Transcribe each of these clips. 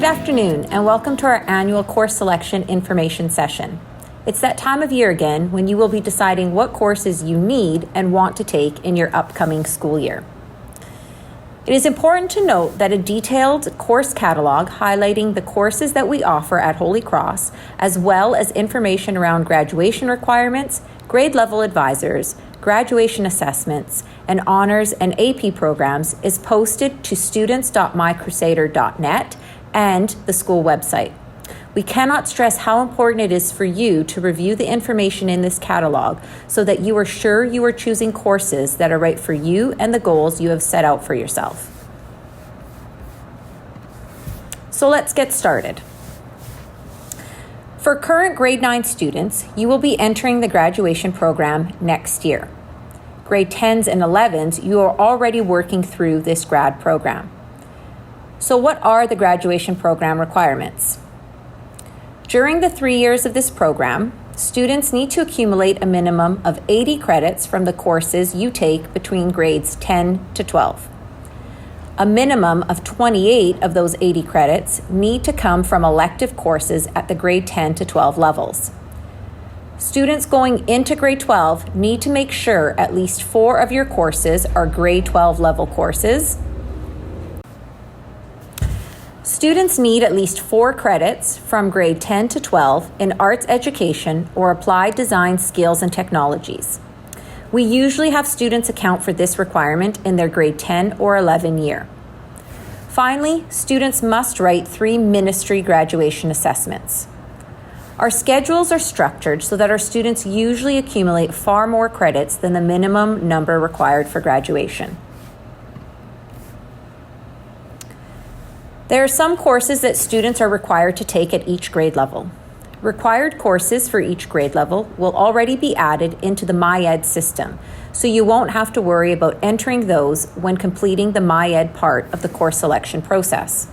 afternoon and welcome to our annual course selection information session. It's that time of year again when you will be deciding what courses you need and want to take in your upcoming school year. It is important to note that a detailed course catalog highlighting the courses that we offer at Holy Cross, as well as information around graduation requirements, grade level advisors, graduation assessments, and honors and AP programs is posted to students.mycrusader.net and the school website. We cannot stress how important it is for you to review the information in this catalog so that you are sure you are choosing courses that are right for you and the goals you have set out for yourself. So let's get started. For current grade 9 students, you will be entering the graduation program next year. Grade 10s and 11s, you are already working through this grad program. So what are the graduation program requirements? During the 3 years of this program, students need to accumulate a minimum of 80 credits from the courses you take between grades 10 to 12. A minimum of 28 of those 80 credits need to come from elective courses at the grade 10 to 12 levels. Students going into grade 12 need to make sure at least 4 of your courses are grade 12 level courses. Students need at least 4 credits from grade 10 to 12 in arts education or applied design skills and technologies. We usually have students account for this requirement in their grade 10 or 11 year. Finally, students must write 3 ministry graduation assessments. Our schedules are structured so that our students usually accumulate far more credits than the minimum number required for graduation. There are some courses that students are required to take at each grade level. Required courses for each grade level will already be added into the MyEd system, so you won't have to worry about entering those when completing the MyEd part of the course selection process.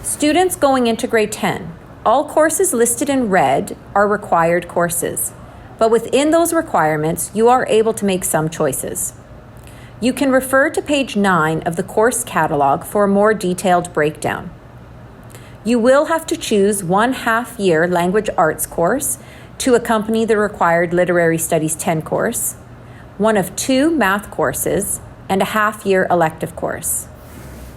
Students going into grade 10, all courses listed in red are required courses, but within those requirements, you are able to make some choices. You can refer to page 9 of the course catalog for a more detailed breakdown. You will have to choose 1 half-year language arts course to accompany the required Literary Studies 10 course, 1 of 2 math courses, and a half-year elective course.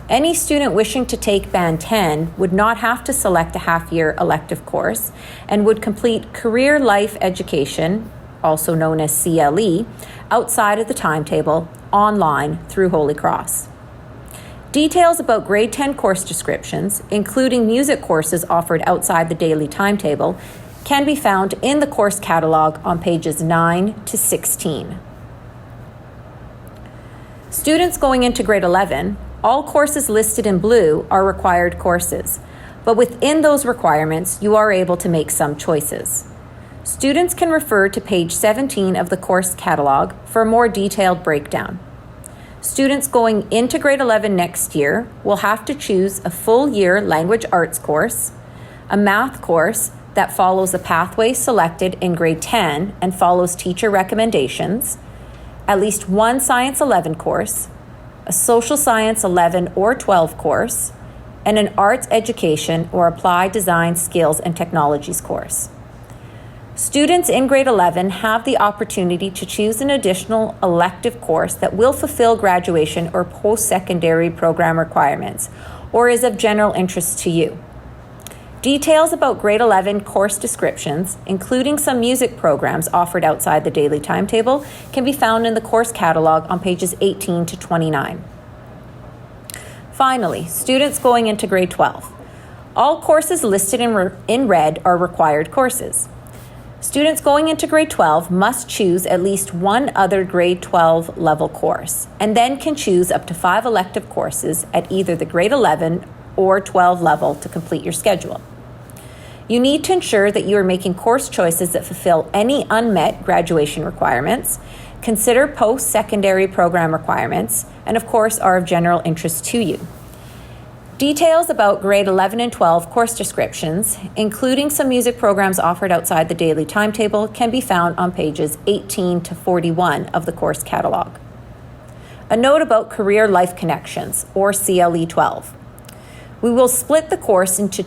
Any student wishing to take Band 10 would not have to select a half-year elective course and would complete Career Life Education, also known as CLE, outside of the timetable, online through Holy Cross. Details about grade 10 course descriptions, including music courses offered outside the daily timetable, can be found in the course catalog on pages 9 to 16. Students going into grade 11, all courses listed in blue are required courses, but within those requirements, you are able to make some choices. Students can refer to page 17 of the course catalog for a more detailed breakdown. Students going into grade 11 next year will have to choose a full-year language arts course, a math course that follows the pathway selected in grade 10 and follows teacher recommendations, at least 1 Science 11 course, a Social Science 11 or 12 course, and an Arts Education or Applied Design Skills and Technologies course. Students in grade 11 have the opportunity to choose an additional elective course that will fulfill graduation or post-secondary program requirements or is of general interest to you. Details about grade 11 course descriptions, including some music programs offered outside the daily timetable, can be found in the course catalog on pages 18 to 29. Finally, students going into grade 12. All courses listed in red are required courses. Students going into grade 12 must choose at least 1 other grade 12 level course and then can choose up to 5 elective courses at either the grade 11 or 12 level to complete your schedule. You need to ensure that you are making course choices that fulfill any unmet graduation requirements, consider post-secondary program requirements, and of course are of general interest to you. Details about grade 11 and 12 course descriptions, including some music programs offered outside the daily timetable, can be found on pages 18 to 41 of the course catalog. A note about Career Life Connections, or CLE 12. We will split the course into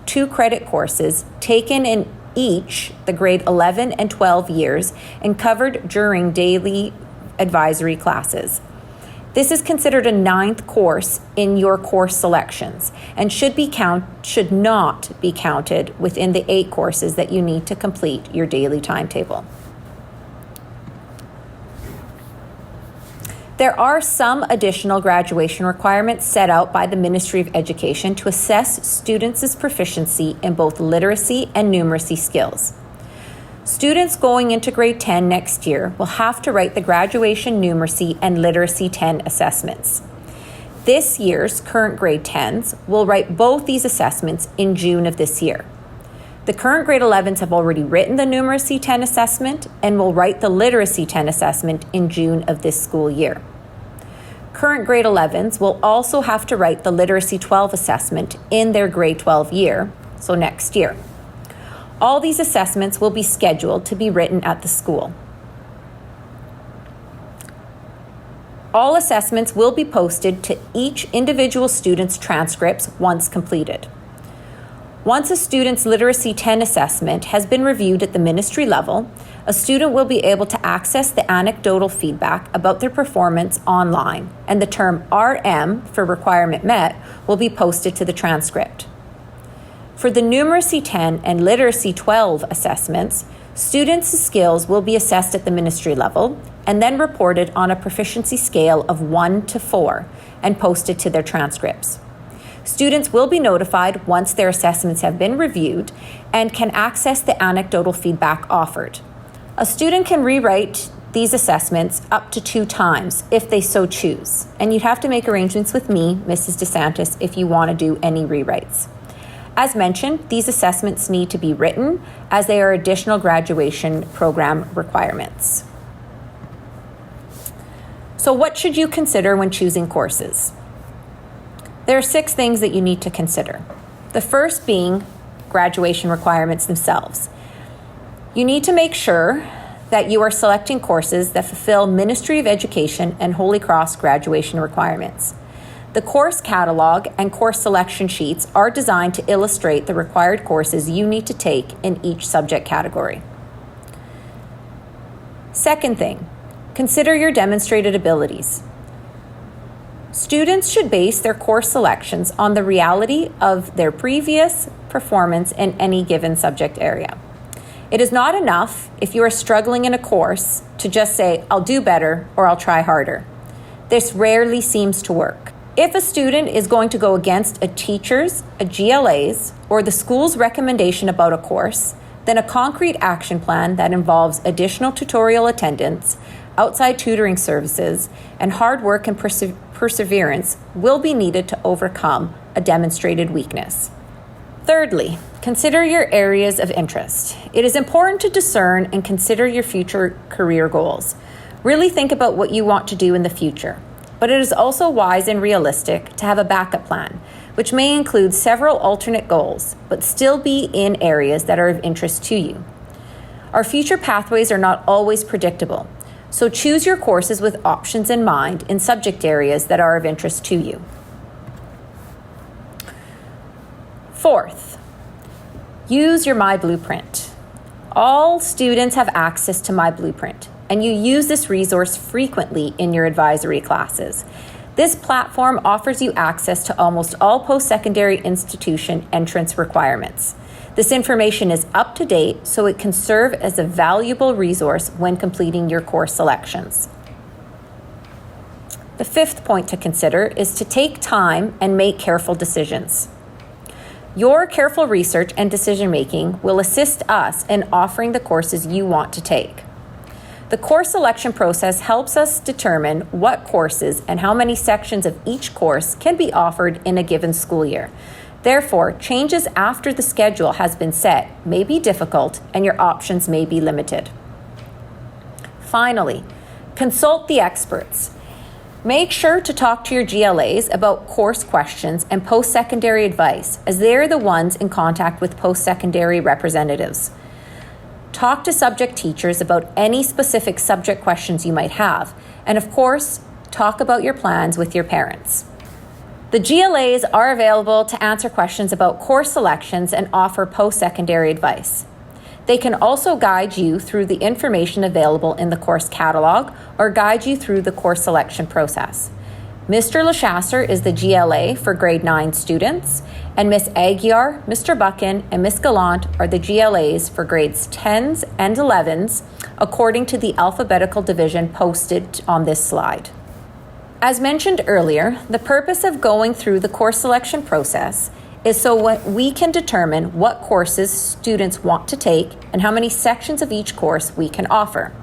two-credit courses taken in each the grade 11 and 12 years and covered during daily advisory classes. This is considered a 9th course in your course selections and should not be counted within the 8 courses that you need to complete your daily timetable. There are some additional graduation requirements set out by the Ministry of Education to assess students' proficiency in both literacy and numeracy skills. Students going into grade 10 next year will have to write the graduation numeracy and literacy 10 assessments. This year's current grade 10s will write both these assessments in June of this year. The current grade 11s have already written the numeracy 10 assessment and will write the literacy 10 assessment in June of this school year. Current grade 11s will also have to write the literacy 12 assessment in their grade 12 year, so next year. All these assessments will be scheduled to be written at the school. All assessments will be posted to each individual student's transcripts once completed. Once a student's Literacy 10 assessment has been reviewed at the ministry level, a student will be able to access the anecdotal feedback about their performance online, and the term RM for requirement met will be posted to the transcript. For the Numeracy 10 and Literacy 12 assessments, students' skills will be assessed at the ministry level and then reported on a proficiency scale of 1 to 4 and posted to their transcripts. Students will be notified once their assessments have been reviewed and can access the anecdotal feedback offered. A student can rewrite these assessments up to 2 times if they so choose, and you'd have to make arrangements with me, Mrs. DeSantis, if you want to do any rewrites. As mentioned, these assessments need to be written as they are additional graduation program requirements. So what should you consider when choosing courses? There are 6 things that you need to consider. The first being graduation requirements themselves. You need to make sure that you are selecting courses that fulfill Ministry of Education and Holy Cross graduation requirements. The course catalog and course selection sheets are designed to illustrate the required courses you need to take in each subject category. Second thing, consider your demonstrated abilities. Students should base their course selections on the reality of their previous performance in any given subject area. It is not enough if you are struggling in a course to just say, I'll do better or I'll try harder. This rarely seems to work. If a student is going to go against a teacher's, a GLA's, or the school's recommendation about a course, then a concrete action plan that involves additional tutorial attendance, outside tutoring services, and hard work and perseverance will be needed to overcome a demonstrated weakness. Thirdly, consider your areas of interest. It is important to discern and consider your future career goals. Really think about what you want to do in the future. But it is also wise and realistic to have a backup plan, which may include several alternate goals, but still be in areas that are of interest to you. Our future pathways are not always predictable, so choose your courses with options in mind in subject areas that are of interest to you. Fourth, use your My Blueprint. All students have access to My Blueprint, and you use this resource frequently in your advisory classes. This platform offers you access to almost all post-secondary institution entrance requirements. This information is up to date, so it can serve as a valuable resource when completing your course selections. The fifth point to consider is to take time and make careful decisions. Your careful research and decision-making will assist us in offering the courses you want to take. The course selection process helps us determine what courses and how many sections of each course can be offered in a given school year. Therefore, changes after the schedule has been set may be difficult and your options may be limited. Finally, consult the experts. Make sure to talk to your GLAs about course questions and post-secondary advice, as they're the ones in contact with post-secondary representatives. Talk to subject teachers about any specific subject questions you might have, and of course, talk about your plans with your parents. The GLAs are available to answer questions about course selections and offer post-secondary advice. They can also guide you through the information available in the course catalog or guide you through the course selection process. Mr. Lechasser is the GLA for grade 9 students, and Ms. Aguiar, Mr. Buchan, and Ms. Gallant are the GLAs for grades 10s and 11s, according to the alphabetical division posted on this slide. As mentioned earlier, the purpose of going through the course selection process is so we can determine what courses students want to take and how many sections of each course we can offer.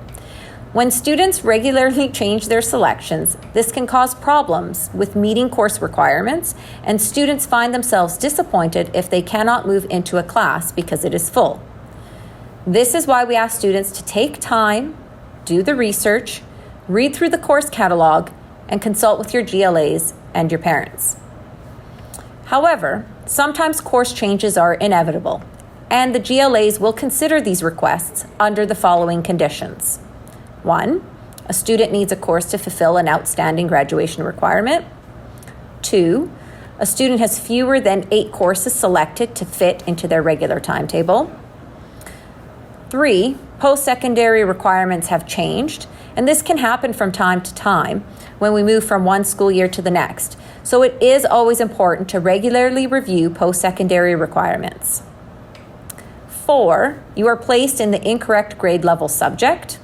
When students regularly change their selections, this can cause problems with meeting course requirements, and students find themselves disappointed if they cannot move into a class because it is full. This is why we ask students to take time, do the research, read through the course catalog, and consult with your GLAs and your parents. However, sometimes course changes are inevitable, and the GLAs will consider these requests under the following conditions. 1, a student needs a course to fulfill an outstanding graduation requirement. 2, a student has fewer than 8 courses selected to fit into their regular timetable. 3, post-secondary requirements have changed, and this can happen from time to time when we move from one school year to the next. So it is always important to regularly review post-secondary requirements. 4, you are placed in the incorrect grade level subject.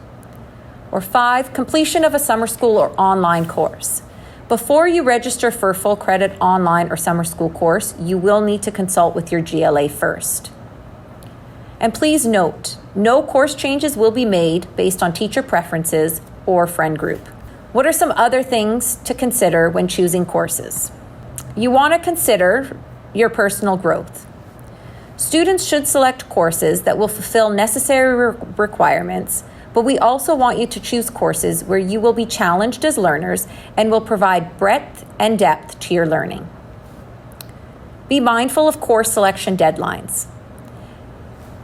Or 5, completion of a summer school or online course. Before you register for a full credit online or summer school course, you will need to consult with your GLA first. And please note, no course changes will be made based on teacher preferences or friend group. What are some other things to consider when choosing courses? You want to consider your personal growth. Students should select courses that will fulfill necessary requirements, but we also want you to choose courses where you will be challenged as learners and will provide breadth and depth to your learning. Be mindful of course selection deadlines.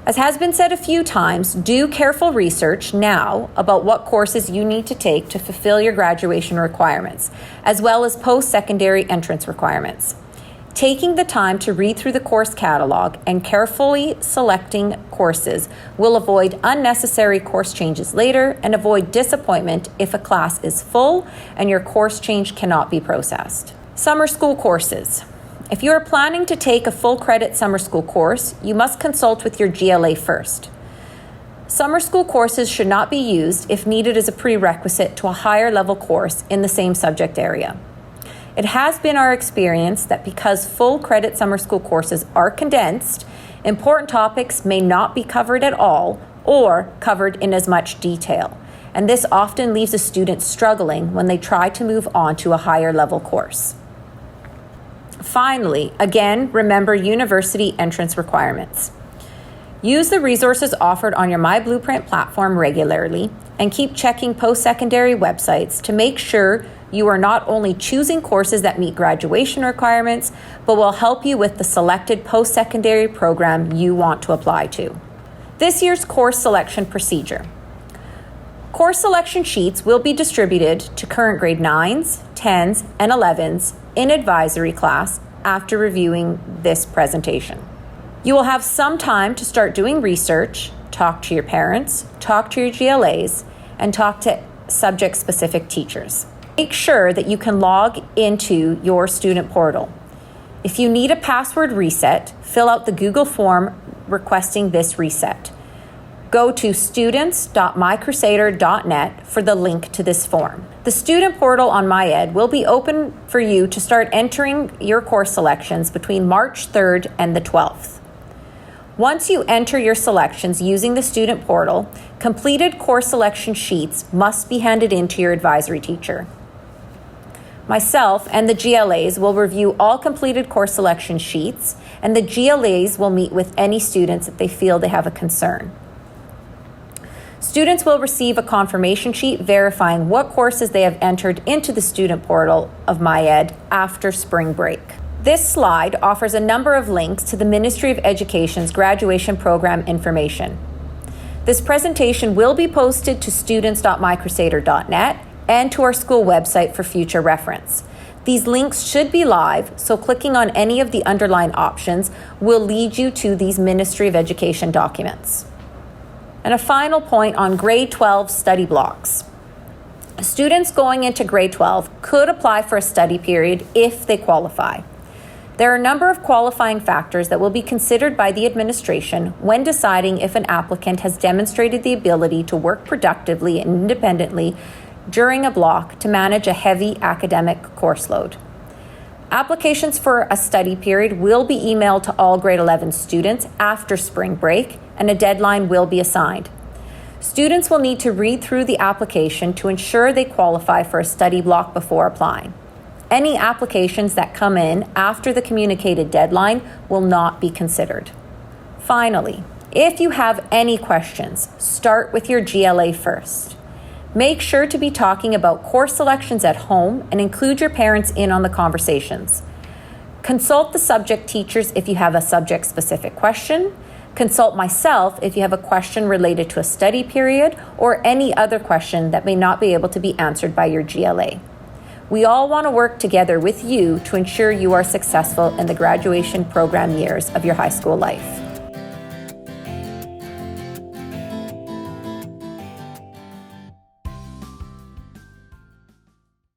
As has been said a few times, do careful research now about what courses you need to take to fulfill your graduation requirements, as well as post-secondary entrance requirements. Taking the time to read through the course catalog and carefully selecting courses will avoid unnecessary course changes later and avoid disappointment if a class is full and your course change cannot be processed. Summer school courses. If you are planning to take a full credit summer school course, you must consult with your GLA first. Summer school courses should not be used if needed as a prerequisite to a higher level course in the same subject area. It has been our experience that because full credit summer school courses are condensed, important topics may not be covered at all or covered in as much detail, and this often leaves a student struggling when they try to move on to a higher level course. Finally, again, remember university entrance requirements. Use the resources offered on your My Blueprint platform regularly and keep checking post-secondary websites to make sure you are not only choosing courses that meet graduation requirements, but will help you with the selected post-secondary program you want to apply to. This year's course selection procedure. Course selection sheets will be distributed to current grade 9s, 10s, and 11s in advisory class after reviewing this presentation. You will have some time to start doing research, talk to your parents, talk to your GLAs, and talk to subject-specific teachers. Make sure that you can log into your student portal. If you need a password reset, fill out the Google form requesting this reset. Go to students.mycrusader.net for the link to this form. The student portal on MyEd will be open for you to start entering your course selections between March 3rd and the 12th. Once you enter your selections using the student portal, completed course selection sheets must be handed in to your advisory teacher. Myself and the GLAs will review all completed course selection sheets, and the GLAs will meet with any students if they feel they have a concern. Students will receive a confirmation sheet verifying what courses they have entered into the student portal of MyEd after spring break. This slide offers a number of links to the Ministry of Education's graduation program information. This presentation will be posted to students.mycrusader.net and to our school website for future reference. These links should be live, so clicking on any of the underlined options will lead you to these Ministry of Education documents. And a final point on grade 12 study blocks. Students going into grade 12 could apply for a study period if they qualify. There are a number of qualifying factors that will be considered by the administration when deciding if an applicant has demonstrated the ability to work productively and independently during a block to manage a heavy academic course load. Applications for a study period will be emailed to all grade 11 students after spring break, and a deadline will be assigned. Students will need to read through the application to ensure they qualify for a study block before applying. Any applications that come in after the communicated deadline will not be considered. Finally, if you have any questions, start with your GLA first. Make sure to be talking about course selections at home and include your parents in on the conversations. Consult the subject teachers if you have a subject-specific question. Consult myself if you have a question related to a study period or any other question that may not be able to be answered by your GLA. We all want to work together with you to ensure you are successful in the graduation program years of your high school life.